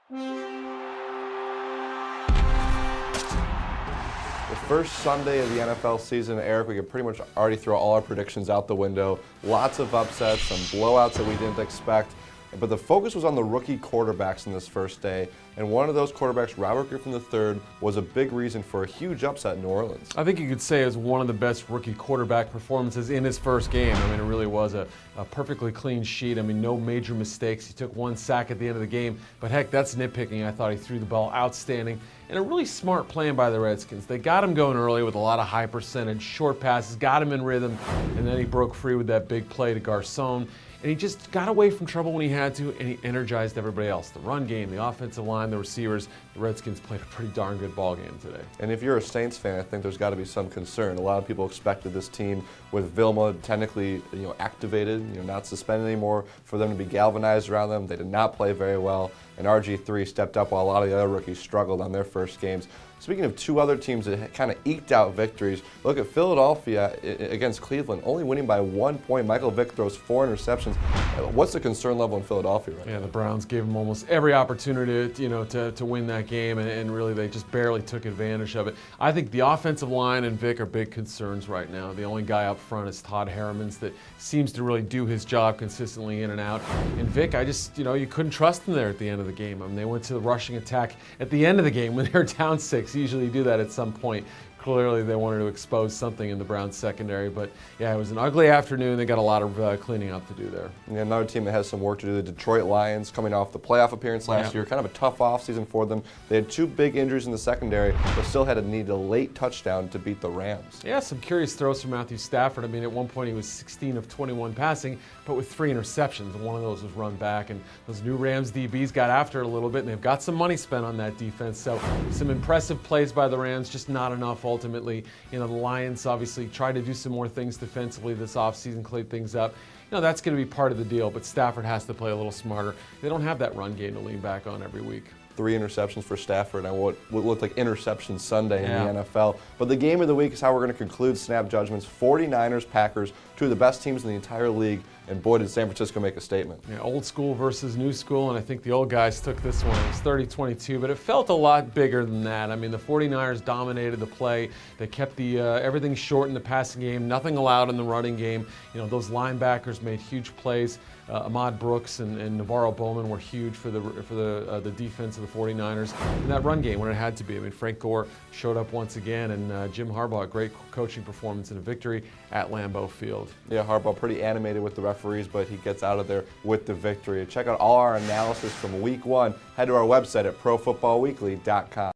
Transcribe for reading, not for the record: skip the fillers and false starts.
The first Sunday of the NFL season, Eric, we could pretty much already throw all our predictions out the window. Lots of upsets, some blowouts that we didn't expect. But the focus was on the rookie quarterbacks in this first day, and one of those quarterbacks, Robert Griffin III, was a big reason for a huge upset in New Orleans. I think you could say it was one of the best rookie quarterback performances in his first game. I mean, it really was a perfectly clean sheet. I mean, no major mistakes. He took one sack at the end of the game, but heck, that's nitpicking. I thought he threw the ball outstanding, and a really smart plan by the Redskins. They got him going early with a lot of high percentage, short passes, got him in rhythm, and then he broke free with that big play to Garcon. And he just got away from trouble when he had to, and he energized everybody else. The run game, the offensive line, the receivers. The Redskins played a pretty darn good ball game today. And if you're a Saints fan, I think there's got to be some concern. A lot of people expected this team, with Vilma technically, activated, not suspended anymore, for them to be galvanized around them. They did not play very well, and RG3 stepped up while a lot of the other rookies struggled on their first games. Speaking of two other teams that kind of eked out victories, look at Philadelphia against Cleveland, only winning by 1 point. Michael Vick throws 4 interceptions. What's the concern level in Philadelphia right now? Yeah, the Browns gave them almost every opportunity, to win that game, and really they just barely took advantage of it. I think the offensive line and Vick are big concerns right now. The only guy up front is Todd Herremans that seems to really do his job consistently in and out. And Vick, you couldn't trust him there at the end of the game. I mean, they went to the rushing attack at the end of the game when they're down 6. Usually do that at some point. Clearly they wanted to expose something in the Browns secondary, but yeah, it was an ugly afternoon. They got a lot of cleaning up to do there. Yeah, another team that has some work to do, the Detroit Lions, coming off the playoff appearance last year. Kind of a tough offseason for them. They had 2 big injuries in the secondary, but still had to need a late touchdown to beat the Rams. Yeah, some curious throws from Matthew Stafford. I mean, at one point he was 16 of 21 passing, but with 3 interceptions, and one of those was run back. And those new Rams DBs got after it a little bit, and they've got some money spent on that defense. So some impressive plays by the Rams, just not enough ultimately. The Lions obviously tried to do some more things defensively this offseason, clean things up. That's going to be part of the deal, but Stafford has to play a little smarter. They don't have that run game to lean back on every week. 3 interceptions for Stafford and what looked like interception Sunday in the NFL. But the game of the week is how we're going to conclude Snap Judgments. 49ers, Packers, 2 of the best teams in the entire league, and boy did San Francisco make a statement. Yeah, old school versus new school, and I think the old guys took this one. It was 30-22, but it felt a lot bigger than that. I mean, the 49ers dominated the play. They kept everything short in the passing game, nothing allowed in the running game. Those linebackers made huge plays. Ahmad Brooks and Navarro Bowman were huge for the defense of the 49ers in that run game when it had to be. I mean, Frank Gore showed up once again, and Jim Harbaugh, a great coaching performance and a victory at Lambeau Field. Yeah, Harbaugh pretty animated with the referees, but he gets out of there with the victory. Check out all our analysis from Week 1. Head to our website at ProFootballWeekly.com.